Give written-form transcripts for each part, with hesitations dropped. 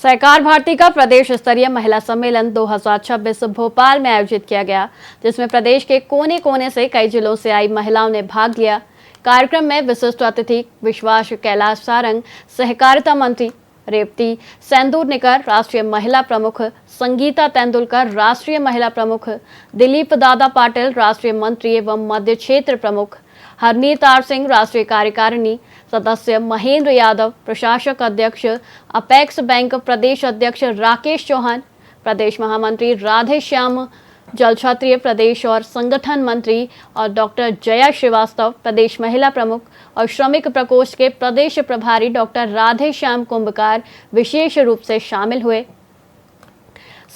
सहकार भारती का प्रदेश स्तरीय महिला सम्मेलन 2026 भोपाल में आयोजित किया गया, जिसमें प्रदेश के कोने कोने से कई जिलों से आई महिलाओं ने भाग लिया। कार्यक्रम में विशिष्ट अतिथि विश्वास कैलाश सारंग, सहकारिता मंत्री रेवती सेंदूरनिकर, राष्ट्रीय महिला प्रमुख संगीता तेंदुलकर, राष्ट्रीय महिला प्रमुख दिलीप दादा पाटिल, राष्ट्रीय मंत्री एवं मध्य क्षेत्र प्रमुख हरनीत आर सिंह, राष्ट्रीय कार्यकारिणी सदस्य महेंद्र यादव, प्रशासक अध्यक्ष अपेक्स बैंक प्रदेश अध्यक्ष राकेश चौहान, प्रदेश महामंत्री राधे श्याम जल क्षत्रिय प्रदेश और संगठन मंत्री और डॉक्टर जया श्रीवास्तव, प्रदेश महिला प्रमुख और श्रमिक प्रकोष्ठ के प्रदेश प्रभारी डॉक्टर राधे श्याम कुंभकार विशेष रूप से शामिल हुए।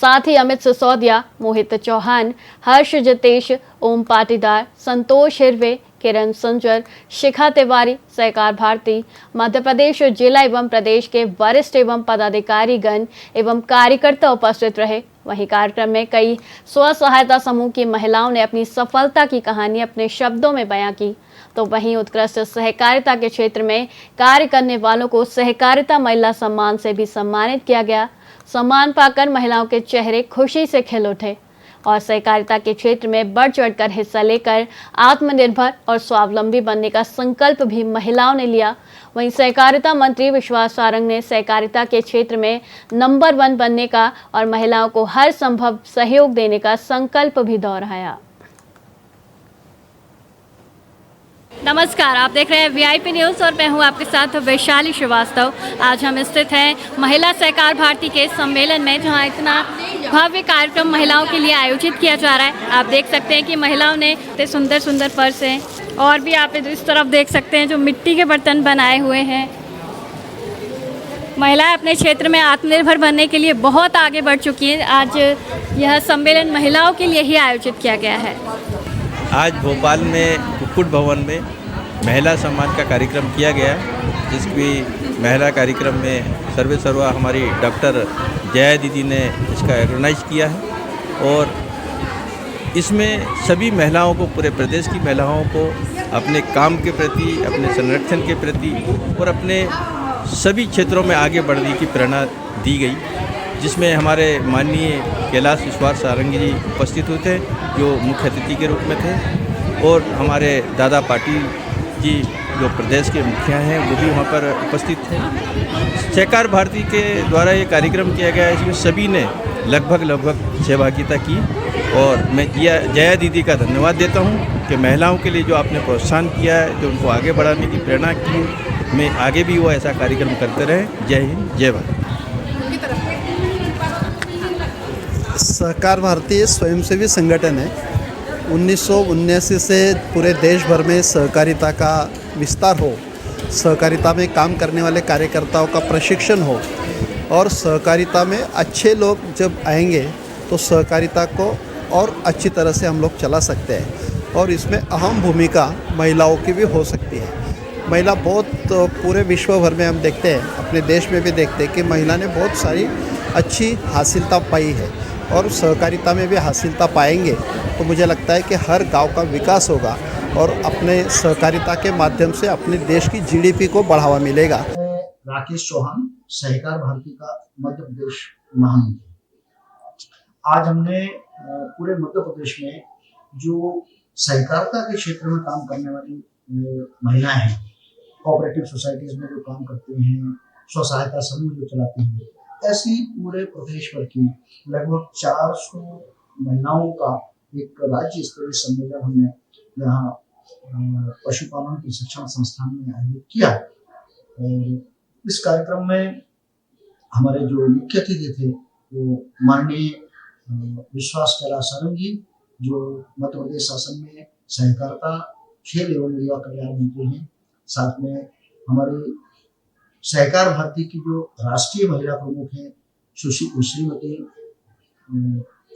साथ ही अमित सिसोदिया, मोहित चौहान, हर्ष जितेश, ओम पाटीदार, संतोष हिरवे, किरण संजर, शिखा तिवारी, सहकार भारती मध्य प्रदेश जिला एवं प्रदेश के वरिष्ठ एवं पदाधिकारी गण एवं कार्यकर्ता उपस्थित रहे। वहीं कार्यक्रम में कई स्व सहायता समूह की महिलाओं ने अपनी सफलता की कहानी अपने शब्दों में बयां की, तो वहीं उत्कृष्ट सहकारिता के क्षेत्र में कार्य करने वालों को सहकारिता महिला सम्मान से भी सम्मानित किया गया। सम्मान पाकर महिलाओं के चेहरे खुशी से खिल उठे और सहकारिता के क्षेत्र में बढ़ चढ़कर हिस्सा लेकर आत्मनिर्भर और स्वावलंबी बनने का संकल्प भी महिलाओं ने लिया। वहीं सहकारिता मंत्री विश्वास सारंग ने सहकारिता के क्षेत्र में नंबर 1 बनने का और महिलाओं को हर संभव सहयोग देने का संकल्प भी दोहराया। नमस्कार, आप देख रहे हैं वीआईपी न्यूज़ और मैं हूं आपके साथ वैशाली श्रीवास्तव। आज हम स्थित हैं महिला सहकार भारती के सम्मेलन में, जहां इतना भव्य कार्यक्रम महिलाओं के लिए आयोजित किया जा रहा है। आप देख सकते हैं कि महिलाओं ने इतने सुंदर सुंदर पर्स हैं और भी आप इस तरफ देख सकते हैं जो मिट्टी के बर्तन बनाए हुए हैं। महिलाएं अपने क्षेत्र में आत्मनिर्भर बनने के लिए बहुत आगे बढ़ चुकी हैं। आज यह सम्मेलन महिलाओं के लिए ही आयोजित किया गया है। आज भोपाल में कुक्कुट भवन में महिला सम्मान का कार्यक्रम किया गया, जिसकी महिला कार्यक्रम में सर्वा हमारी डॉक्टर जया दीदी ने इसका ऑर्गेनाइज किया है और इसमें सभी महिलाओं को, पूरे प्रदेश की महिलाओं को अपने काम के प्रति, अपने संरक्षण के प्रति और अपने सभी क्षेत्रों में आगे बढ़ने की प्रेरणा दी गई, जिसमें हमारे माननीय कैलाश विश्वास सारंग जी उपस्थित हुए थे, जो मुख्य अतिथि के रूप में थे, और हमारे दादा पाटिल जी जो प्रदेश के मुखिया हैं वो भी वहाँ पर उपस्थित थे। सहकार भारती के द्वारा ये कार्यक्रम किया गया, इसमें सभी ने लगभग सहभागिता की और मैं जया दीदी का धन्यवाद देता हूँ कि महिलाओं के लिए जो आपने प्रोत्साहन किया है, जो उनको आगे बढ़ाने की प्रेरणा की, मैं आगे भी वो ऐसा कार्यक्रम करते रहे। जय हिंद, जय भारत। सहकार भारती स्वयंसेवी संगठन है। 1979 से पूरे देश भर में सहकारिता का विस्तार हो, सहकारिता में काम करने वाले कार्यकर्ताओं का प्रशिक्षण हो और सहकारिता में अच्छे लोग जब आएंगे तो सहकारिता को और अच्छी तरह से हम लोग चला सकते हैं और इसमें अहम भूमिका महिलाओं की भी हो सकती है। महिला बहुत पूरे विश्व भर में हम देखते हैं, अपने देश में भी देखते हैं कि महिला ने बहुत सारी अच्छी हासिलता पाई है और सहकारिता में भी हासिलता पाएंगे तो मुझे लगता है कि हर गांव का विकास होगा और अपने सहकारिता के माध्यम से अपने देश की जीडीपी को बढ़ावा मिलेगा। राकेश चौहान, सहकार भारती का मध्य प्रदेश महामंत्री। आज हमने पूरे मध्य प्रदेश में जो सहकारिता के क्षेत्र में काम करने वाली महिलाएं हैं, कोऑपरेटिव सोसाइटीज में जो काम करती हैं, स्व सहायता समूह जो चलाती हैं, ऐसी पूरे प्रदेश भर की लगभग 400 महिलाओं का एक राज्य स्तरीय सम्मेलन हमने यहाँ पशुपालन प्रशिक्षण संस्थान में आयोजित किया। और इस कार्यक्रम में हमारे जो मुख्य अतिथि थे वो माननीय विश्वास कैलाश सारंग जी, जो मध्य प्रदेश शासन में सहकारिता, खेल एवं युवा कल्याण मंत्री हैं। साथ में हमारी सहकार भारती की जो राष्ट्रीय महिला प्रमुख हैं श्रीमती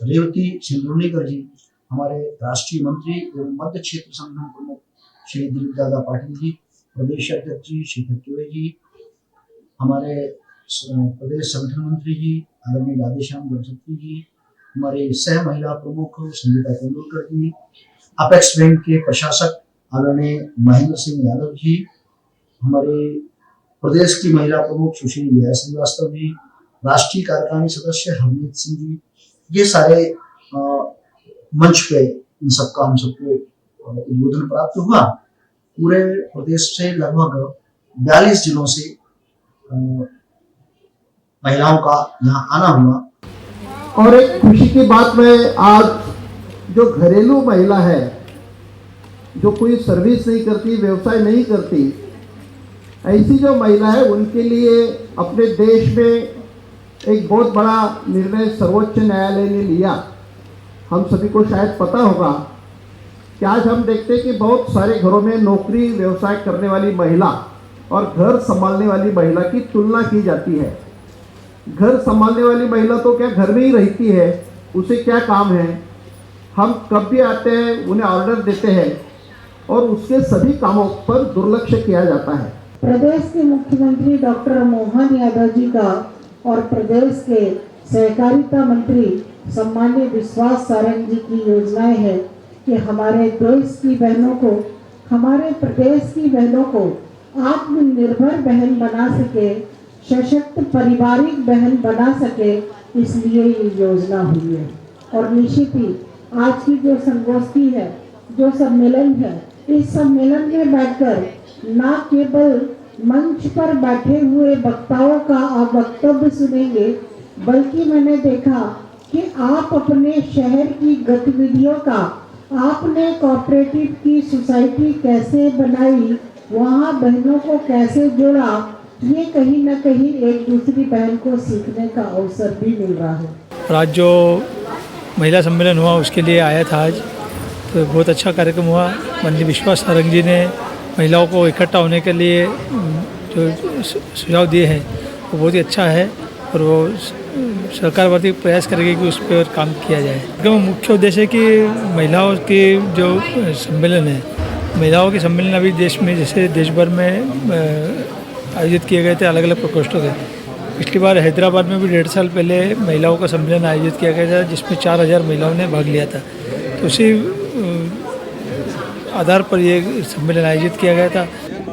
रेवती सेंदूरनिकर जी, हमारे राष्ट्रीय मंत्री एवं मध्य क्षेत्र संगठन प्रमुख श्री दिलीप दादा पाटिल जी, प्रदेश अध्यक्ष जी शिखा तिवारी जी, हमारे प्रदेश संगठन मंत्री जी आदरणीय राधे श्याम जल क्षत्रिय जी, हमारे सह महिला प्रमुख संगीता तेंदुलकर जी, अपेक्स बैंक के प्रशासक आदरणीय महेंद्र सिंह यादव जी, हमारे प्रदेश की महिला प्रमुख सुश्री जया श्रीवास्तव जी, राष्ट्रीय कार्यकारिणी सदस्य हरमीत सिंह जी, ये सारे मंच पे इन सबका हम सबको उद्बोधन प्राप्त हुआ। पूरे प्रदेश से लगभग 42 जिलों से महिलाओं का यहाँ आना हुआ। और एक खुशी की बात में आज जो घरेलू महिला है, जो कोई सर्विस नहीं करती, व्यवसाय नहीं करती, ऐसी जो महिला है उनके लिए अपने देश में एक बहुत बड़ा निर्णय सर्वोच्च न्यायालय ने लिया। हम सभी को शायद पता होगा कि आज हम देखते हैं कि बहुत सारे घरों में नौकरी व्यवसाय करने वाली महिला और घर संभालने वाली महिला की तुलना की जाती है। घर संभालने वाली महिला तो क्या घर में ही रहती है, उसे क्या काम है, हम कब भी आते हैं उन्हें ऑर्डर देते हैं और उसके सभी कामों पर दुर्लक्ष्य किया जाता है। प्रदेश के मुख्यमंत्री डॉक्टर मोहन यादव जी का और प्रदेश के सहकारिता मंत्री सम्माननीय विश्वास सारंग जी की योजनाएं है कि हमारे देश की बहनों को, हमारे प्रदेश की बहनों को आत्मनिर्भर बहन बना सके, सशक्त पारिवारिक बहन बना सके, इसलिए ये योजना हुई है। और निश्चित ही आज की जो संगोष्ठी है, जो सम्मेलन है, इस सम्मेलन में बैठकर न केवल मंच पर बैठे हुए वक्ताओं का आप वक्तव्य सुनेंगे, बल्कि मैंने देखा कि आप अपने शहर की गतिविधियों का, आपने कोऑपरेटिव की सोसाइटी कैसे बनाई, वहाँ बहनों को कैसे जोड़ा, ये कहीं ना कहीं एक दूसरी बहन को सीखने का अवसर भी मिल रहा है। आज जो महिला सम्मेलन हुआ उसके लिए आया था आज, तो बहुत अच्छा कार्यक्रम हुआ। माननीय विश्वास सारंग जी ने महिलाओं को इकट्ठा होने के लिए जो सुझाव दिए हैं वो बहुत ही अच्छा है और वो सरकार भारती प्रयास करेगी कि उस पर काम किया जाए। क्योंकि मुख्य उद्देश्य है कि महिलाओं के जो सम्मेलन है, महिलाओं के सम्मेलन अभी देश में जैसे देश भर में आयोजित किए गए थे अलग अलग प्रकोष्ठों से। पिछली बार हैदराबाद में भी 1.5 साल पहले महिलाओं का सम्मेलन आयोजित किया गया था जिसमें 4000 महिलाओं ने भाग लिया था। तो उसी आधार पर ये सम्मेलन आयोजित किया गया था।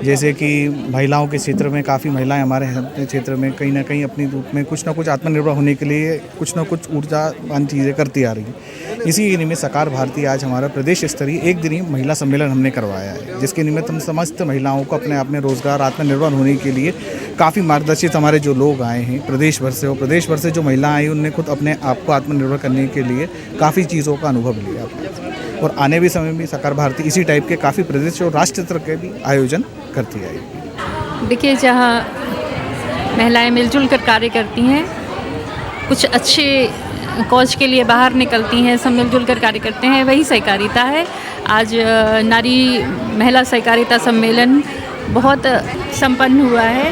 जैसे कि महिलाओं के क्षेत्र में काफ़ी महिलाएं हमारे क्षेत्र में कहीं ना कहीं अपने रूप में कुछ ना कुछ आत्मनिर्भर होने के लिए कुछ ना कुछ ऊर्जावान चीज़ें करती आ रही हैं। इसी के निमित्त सरकार भारती आज हमारा प्रदेश स्तरीय 1 दिनी महिला सम्मेलन हमने करवाया है, जिसके निमित्त हम समस्त महिलाओं को अपने आप में रोजगार आत्मनिर्भर होने के लिए काफ़ी मार्गदर्शित हमारे जो लोग आए हैं प्रदेश भर से, और प्रदेश भर से जो महिलाएं आई उनने खुद अपने आप को आत्मनिर्भर करने के लिए काफ़ी चीज़ों का अनुभव लिया और आने भी समय में सरकार भारती इसी टाइप के काफ़ी प्रदेश और राष्ट्र स्तर के भी आयोजन करती आएगी। देखिए, जहाँ महिलाएं मिलजुल कर कार्य करती हैं, कुछ अच्छे कॉज के लिए बाहर निकलती हैं, सब मिलजुल कर कार्य करते हैं, वही सहकारिता है। आज नारी महिला सहकारिता सम्मेलन बहुत संपन्न हुआ है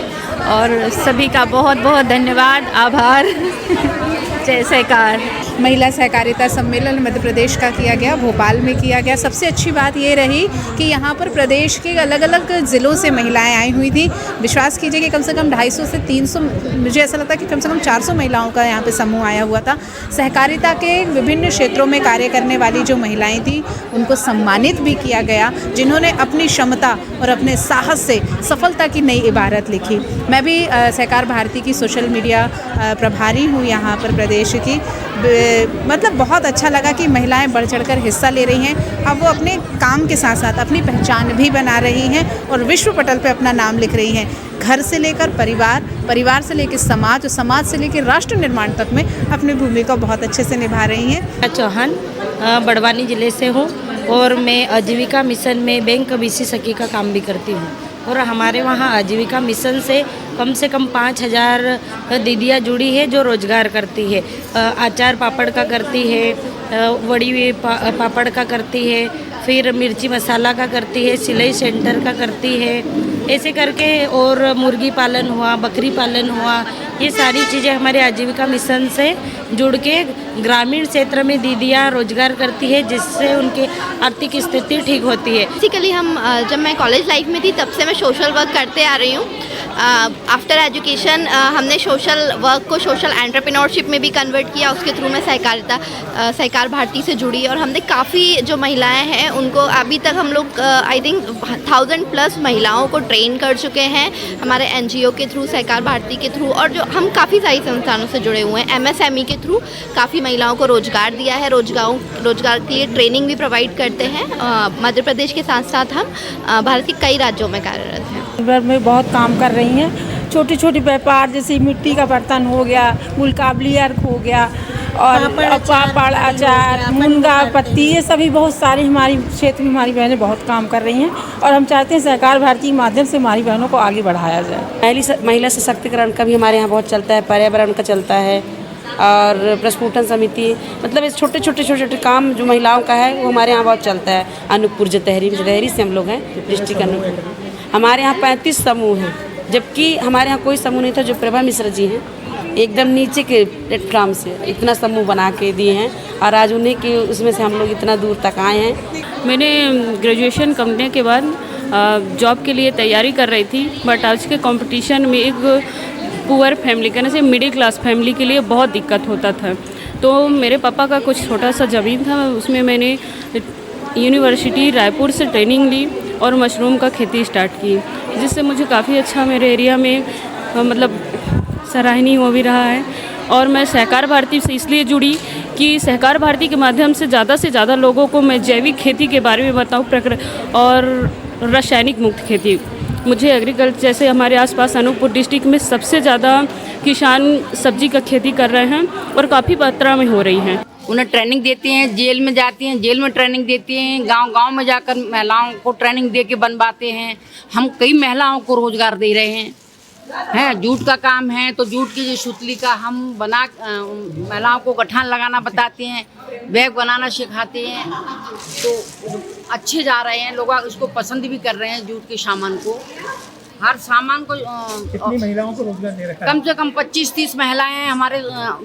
और सभी का बहुत बहुत धन्यवाद, आभार। जय सहकार। महिला सहकारिता सम्मेलन मध्य प्रदेश का किया गया, भोपाल में किया गया। सबसे अच्छी बात ये रही कि यहाँ पर प्रदेश के अलग अलग ज़िलों से महिलाएं आई हुई थी। विश्वास कीजिए कि कम से कम 250 से 300, मुझे ऐसा लगता है कि कम से कम 400 महिलाओं का यहाँ पे समूह आया हुआ था। सहकारिता के विभिन्न क्षेत्रों में कार्य करने वाली जो महिलाएं थी उनको सम्मानित भी किया गया, जिन्होंने अपनी क्षमता और अपने साहस से सफलता की नई इबारत लिखी। मैं भी सहकार भारती की सोशल मीडिया प्रभारी हूँ यहाँ पर प्रदेश की। मतलब बहुत अच्छा लगा कि महिलाएं बढ़ चढ़कर हिस्सा ले रही हैं। अब वो अपने काम के साथ साथ अपनी पहचान भी बना रही हैं और विश्व पटल पे अपना नाम लिख रही हैं। घर से लेकर परिवार, परिवार से लेकर समाज और समाज से लेकर राष्ट्र निर्माण तक में अपनी भूमिका बहुत अच्छे से निभा रही हैं। चौहान बड़वानी ज़िले से हूँ और मैं आजीविका मिशन में बैंक बीसी सखी का काम भी करती हूँ और हमारे वहाँ आजीविका मिशन से कम 5000 दीदियाँ जुड़ी है जो रोज़गार करती है। अचार पापड़ का करती है, वड़ी पापड़ का करती है, फिर मिर्ची मसाला का करती है, सिलाई सेंटर का करती है, ऐसे करके। और मुर्गी पालन हुआ, बकरी पालन हुआ, ये सारी चीज़ें हमारे आजीविका मिशन से जुड़ के ग्रामीण क्षेत्र में दीदियाँ रोजगार करती है, जिससे उनकी आर्थिक स्थिति ठीक होती है। बेसिकली हम जब मैं कॉलेज लाइफ में थी तब से मैं सोशल वर्क करते आ रही हूँ। आफ्टर एजुकेशन हमने सोशल वर्क को सोशल एंटरप्रेन्योरशिप में भी कन्वर्ट किया। उसके थ्रू मैं सहकार भारती से जुड़ी और हमने काफ़ी जो महिलाएं हैं उनको अभी तक हम लोग आई थिंक 1000+ महिलाओं को ट्रेन कर चुके हैं हमारे NGO के थ्रू, सहकार भारती के थ्रू, और जो हम काफ़ी सारी संस्थानों से जुड़े हुए हैं। MSME के थ्रू काफ़ी महिलाओं को रोज़गार दिया है, रोज़गार के लिए ट्रेनिंग भी प्रोवाइड करते हैं। मध्य प्रदेश के साथ साथ हम भारत के कई राज्यों में कार्यरत हैं। में बहुत काम कर रही हैं। छोटे छोटे व्यापार जैसे मिट्टी का बर्तन हो गया, गुलकाबली अर्क हो गया, और पापड़, अचार, मुनगा पत्ती, ये सभी बहुत सारी हमारी क्षेत्र में हमारी बहनें बहुत काम कर रही हैं। और हम चाहते हैं सहकार भारती के माध्यम से हमारी बहनों को आगे बढ़ाया जाए। महिला सशक्तिकरण का भी हमारे यहाँ बहुत चलता है, पर्यावरण का चलता है, और प्रस्फुटन समिति, मतलब इस छोटे छोटे काम जो महिलाओं का है वो हमारे यहाँ बहुत चलता है। अनूपपुर जतहरी से हम लोग हैं, डिस्ट्रिक्ट अनूपपुर। हमारे यहाँ 35 समूह हैं, जबकि हमारे यहाँ कोई समूह नहीं था। जो प्रभा मिश्रा जी हैं एकदम नीचे के प्लेटफॉर्म से इतना समूह बना के दिए हैं, और आज उन्हीं के उसमें से हम लोग इतना दूर तक आए हैं। मैंने ग्रेजुएशन करने के बाद जॉब के लिए तैयारी कर रही थी, बट आज के कंपटीशन में एक पुअर फैमिली, कहने से मिडिल क्लास फैमिली के लिए बहुत दिक्कत होता था। तो मेरे पापा का कुछ छोटा सा ज़मीन था, उसमें मैंने यूनिवर्सिटी रायपुर से ट्रेनिंग ली और मशरूम का खेती स्टार्ट की, जिससे मुझे काफ़ी अच्छा मेरे एरिया में मतलब सराहनीय हो भी रहा है। और मैं सहकार भारती से इसलिए जुड़ी कि सहकार भारती के माध्यम से ज़्यादा लोगों को मैं जैविक खेती के बारे में बताऊँ, और रासायनिक मुक्त खेती। मुझे एग्रीकल्चर, जैसे हमारे आसपास अनूपपुर डिस्ट्रिक्ट में सबसे ज़्यादा किसान सब्जी का खेती कर रहे हैं और काफ़ी मात्रा में हो रही हैं। उन्हें ट्रेनिंग देती हैं, जेल में जाती हैं, जेल में ट्रेनिंग देती हैं, गांव में जाकर महिलाओं को ट्रेनिंग दे के बनवाते हैं। हम कई महिलाओं को रोज़गार दे रहे हैं। जूट का काम है तो जूट की जो सुतली का हम बना महिलाओं को गठान लगाना बताते हैं, बैग बनाना सिखाते हैं, तो अच्छे जा रहे हैं। लोग इसको पसंद भी कर रहे हैं, जूट के सामान को, हर सामान को। कितनी महिलाओं को रोजगार दे रखा है? कम से कम 25-30 महिलाएं हैं हमारे,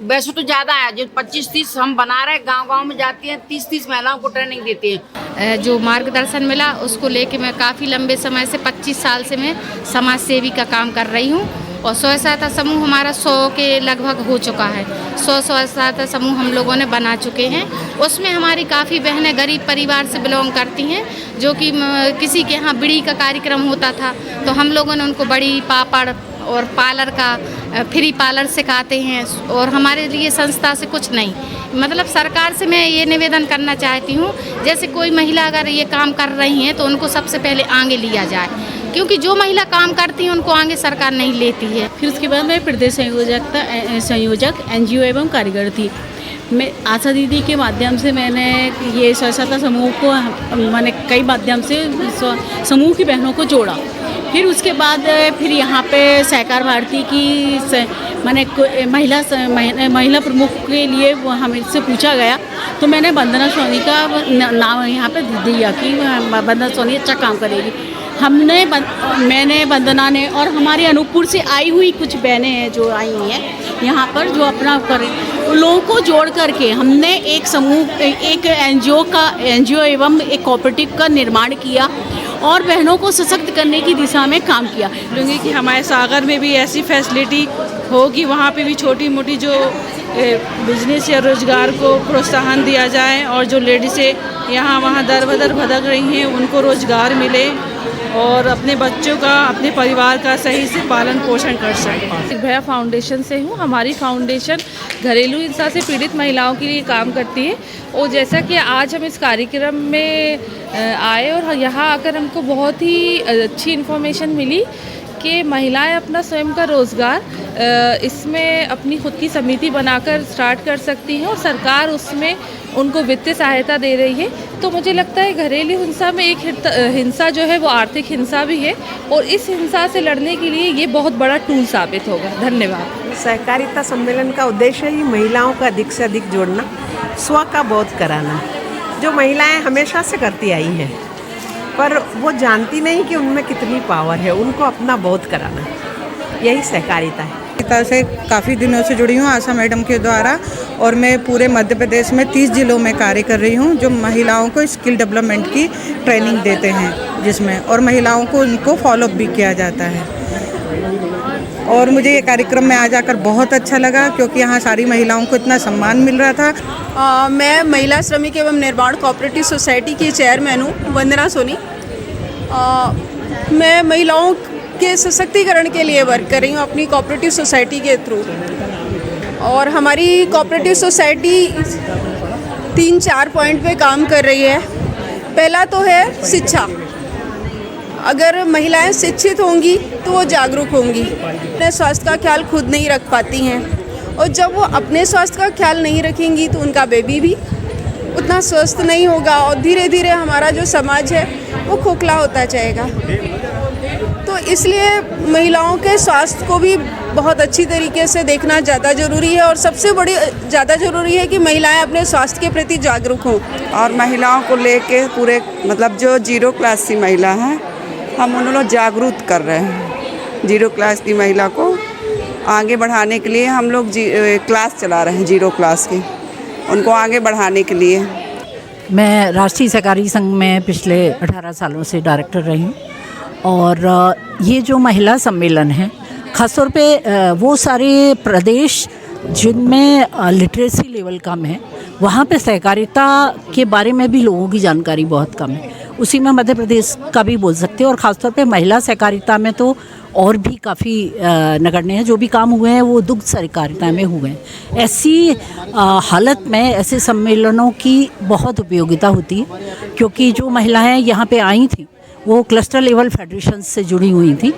वैसे तो ज़्यादा है, जो 25-30 हम बना रहे हैं। गांव में जाती हैं, 30 महिलाओं को ट्रेनिंग देते हैं। जो मार्गदर्शन मिला उसको लेके मैं काफ़ी लंबे समय से 25 साल से मैं समाज सेवी का काम कर रही हूँ, और स्वयं सहायता समूह हमारा 100 के लगभग हो चुका है। 100 स्वयं सहायता समूह हम लोगों ने बना चुके हैं। उसमें हमारी काफ़ी बहनें गरीब परिवार से बिलोंग करती हैं, जो कि किसी के यहाँ बिड़ी का कार्यक्रम होता था तो हम लोगों ने उनको बड़ी, पापड़ और पार्लर का फ्री पार्लर सिखाते हैं। और हमारे लिए संस्था से कुछ नहीं, मतलब सरकार से मैं ये निवेदन करना चाहती हूँ, जैसे कोई महिला अगर ये काम कर रही हैं तो उनको सबसे पहले आगे लिया जाए, क्योंकि जो महिला काम करती हैं उनको आगे सरकार नहीं लेती है। फिर उसके बाद मैं प्रदेश संयोजक NGO एवं कारीगर थी। मैं आशा दीदी के माध्यम से मैंने ये स्वयं सहायता समूह को मैंने कई माध्यम से समूह की बहनों को जोड़ा। फिर उसके बाद फिर यहाँ पे सहकार भारती की मैंने महिला प्रमुख के लिए हमसे पूछा गया, तो मैंने वंदना सोनी का नाम यहाँ पे दिया कि वंदना सोनी अच्छा काम करेगी। मैंने वंदना ने और हमारे अनूपपुर से आई हुई कुछ बहनें हैं जो आई हुई हैं यहाँ पर, जो अपना करें, उन लोगों को जोड़ करके हमने एक समूह, एक NGO एवं एक कोऑपरेटिव का निर्माण किया और बहनों को सशक्त करने की दिशा में काम किया। लूँगी कि हमारे सागर में भी ऐसी फैसिलिटी हो कि वहाँ पे भी छोटी मोटी जो बिजनेस या रोज़गार को प्रोत्साहन दिया जाए, और जो लेडीज़ें यहाँ वहाँ दर बदर भटक रही हैं उनको रोज़गार मिले और अपने बच्चों का, अपने परिवार का सही से पालन पोषण कर सकें। भैया फाउंडेशन से हूँ। हमारी फाउंडेशन घरेलू हिंसा से पीड़ित महिलाओं के लिए काम करती है, और जैसा कि आज हम इस कार्यक्रम में आए और यहाँ आकर हमको बहुत ही अच्छी इन्फॉर्मेशन मिली कि महिलाएं अपना स्वयं का रोज़गार इसमें अपनी खुद की समिति बनाकर स्टार्ट कर सकती हैं, और सरकार उसमें उनको वित्तीय सहायता दे रही है। तो मुझे लगता है घरेलू हिंसा में एक हिंसा जो है वो आर्थिक हिंसा भी है, और इस हिंसा से लड़ने के लिए ये बहुत बड़ा टूल साबित होगा। धन्यवाद। सहकारिता सम्मेलन का उद्देश्य ही महिलाओं का अधिक से अधिक जोड़ना, स्व का बोध कराना, जो महिलाएं हमेशा से करती आई हैं पर वो जानती नहीं कि उनमें कितनी पावर है, उनको अपना बोध कराना, यही सहकारिता है। से काफ़ी दिनों से जुड़ी हूँ आशा मैडम के द्वारा, और मैं पूरे मध्य प्रदेश में 30 जिलों में कार्य कर रही हूँ, जो महिलाओं को स्किल डेवलपमेंट की ट्रेनिंग देते हैं जिसमें, और महिलाओं को उनको फॉलोअप भी किया जाता है। और मुझे ये कार्यक्रम में आज आकर बहुत अच्छा लगा, क्योंकि यहाँ सारी महिलाओं को इतना सम्मान मिल रहा था। मैं महिला श्रमिक एवं निर्माण कोऑपरेटिव सोसाइटी की चेयरमैन हूँ, वंदना सोनी। मैं महिलाओं के सशक्तिकरण के लिए वर्क कर रही हूँ अपनी कोऑपरेटिव सोसाइटी के थ्रू। और हमारी कोऑपरेटिव सोसाइटी 3-4 पॉइंट पे काम कर रही है। पहला तो है शिक्षा। अगर महिलाएं शिक्षित होंगी तो वो जागरूक होंगी, अपने स्वास्थ्य का ख्याल खुद नहीं रख पाती हैं, और जब वो अपने स्वास्थ्य का ख्याल नहीं रखेंगी तो उनका बेबी भी उतना स्वस्थ नहीं होगा, और धीरे धीरे हमारा जो समाज है वो खोखला होता जाएगा। तो इसलिए महिलाओं के स्वास्थ्य को भी बहुत अच्छी तरीके से देखना ज़्यादा ज़रूरी है, और सबसे बड़ी ज़्यादा ज़रूरी है कि महिलाएं अपने स्वास्थ्य के प्रति जागरूक हों। और महिलाओं को लेके पूरे मतलब जो 0 क्लास की महिला हैं, हम उन्होंने जागरूक कर रहे हैं। 0 क्लास की महिला को आगे बढ़ाने के लिए हम लोग क्लास चला रहे हैं 0 क्लास की, उनको आगे बढ़ाने के लिए। मैं राष्ट्रीय सहकारी संघ में पिछले 18 सालों से डायरेक्टर रही हूँ, और ये जो महिला सम्मेलन है ख़ासतौर पे वो सारे प्रदेश जिनमें लिटरेसी लेवल कम है, वहाँ पे सहकारिता के बारे में भी लोगों की जानकारी बहुत कम है। उसी में मध्य प्रदेश का भी बोल सकते हैं, और ख़ासतौर पे महिला सहकारिता में तो और भी काफ़ी नगण्य हैं। जो भी काम हुए हैं वो दुग्ध सहकारिता में हुए हैं। ऐसी हालत में ऐसे सम्मेलनों की बहुत उपयोगिता होती है, क्योंकि जो महिलाएं यहाँ पे आई थी वो क्लस्टर लेवल फेडरेशन से जुड़ी हुई थी।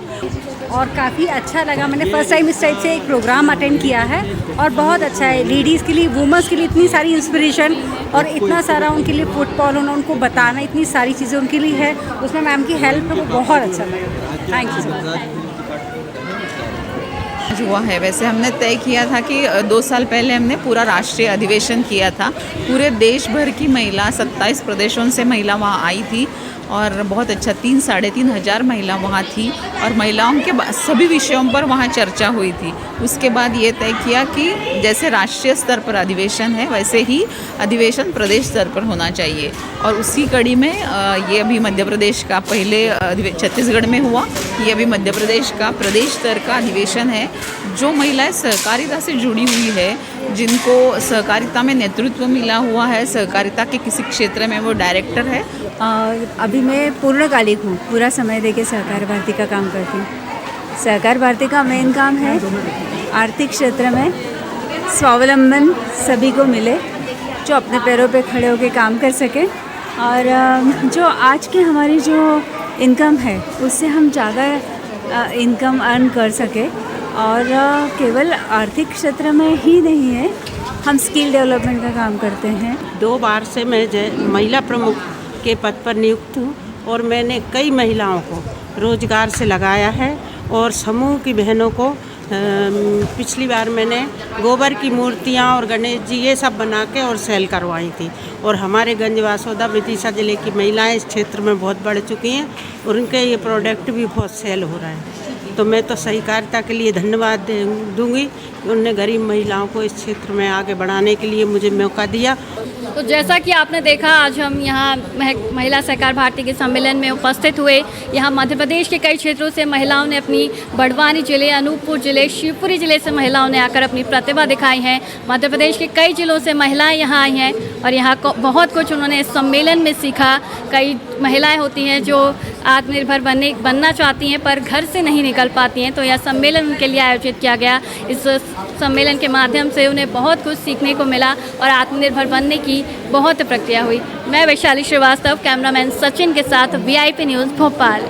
और काफ़ी अच्छा लगा। मैंने फर्स्ट टाइम इस टाइप से एक प्रोग्राम अटेंड किया है, और बहुत अच्छा है। लेडीज़ के लिए, वुमेंस के लिए इतनी सारी इंस्पिरेशन और इतना सारा उनके लिए फुटबॉल होना, उनको बताना, इतनी सारी चीज़ें उनके लिए है। उसमें मैम की हेल्प है, वो बहुत अच्छा लगा। Thank you. हुआ है, वैसे हमने तय किया था कि 2 साल पहले हमने पूरा राष्ट्रीय अधिवेशन किया था। पूरे देश भर की महिला 27 प्रदेशों से महिला वहाँ आई थी, और बहुत अच्छा 3-3.5 हज़ार महिला वहाँ थी, और महिलाओं के सभी विषयों पर वहाँ चर्चा हुई थी। उसके बाद ये तय किया कि जैसे राष्ट्रीय स्तर पर अधिवेशन है, वैसे ही अधिवेशन प्रदेश स्तर पर होना चाहिए। और उसी कड़ी में ये अभी मध्य प्रदेश का पहले छत्तीसगढ़ में हुआ, ये अभी मध्य प्रदेश का प्रदेश स्तर का अधिवेशन है। जो महिलाएं सहकारिता से जुड़ी हुई है, जिनको सहकारिता में नेतृत्व मिला हुआ है, सहकारिता के किसी क्षेत्र में वो डायरेक्टर है। अभी मैं पूर्णकालिक हूँ, पूरा समय देके सहकार भारती का काम करती हूँ। सहकार भारती का मेन काम है आर्थिक क्षेत्र में स्वावलंबन सभी को मिले, जो अपने पैरों पे खड़े होकर काम कर सके, और जो आज की हमारी जो इनकम है उससे हम ज़्यादा इनकम अर्न कर सके। और केवल आर्थिक क्षेत्र में ही नहीं है, हम स्किल डेवलपमेंट का काम करते हैं। 2 बार से मैं महिला प्रमुख के पद पर नियुक्त हूँ, और मैंने कई महिलाओं को रोजगार से लगाया है, और समूह की बहनों को पिछली बार मैंने गोबर की मूर्तियाँ और गणेश जी ये सब बना के और सेल करवाई थी। और हमारे गंज वासोदा विदिशा जिले की महिलाएं इस क्षेत्र में बहुत बढ़ चुकी हैं, और उनके ये प्रोडक्ट भी बहुत सेल हो रहे हैं। तो मैं तो सहकारिता के लिए धन्यवाद दूंगी कि उनने गरीब महिलाओं को इस क्षेत्र में आगे बढ़ाने के लिए मुझे मौका दिया। तो जैसा कि आपने देखा, आज हम यहाँ महिला सहकार भारती के सम्मेलन में उपस्थित हुए। यहाँ मध्य प्रदेश के कई क्षेत्रों से महिलाओं ने अपनी, बड़वानी जिले, अनूपपुर जिले, शिवपुरी जिले से महिलाओं ने आकर अपनी प्रतिभा दिखाई है। मध्य प्रदेश के कई जिलों से महिलाएं यहाँ आई हैं, और यहाँ बहुत कुछ उन्होंने इस सम्मेलन में सीखा। कई महिलाएं होती हैं जो आत्मनिर्भर बनना चाहती हैं, पर घर से नहीं निकल पाती हैं, तो यह सम्मेलन उनके लिए आयोजित किया गया। इस सम्मेलन के माध्यम से उन्हें बहुत कुछ सीखने को मिला, और आत्मनिर्भर बनने की बहुत प्रक्रिया हुई। मैं वैशाली श्रीवास्तव, कैमरामैन सचिन के साथ VIP न्यूज़ भोपाल।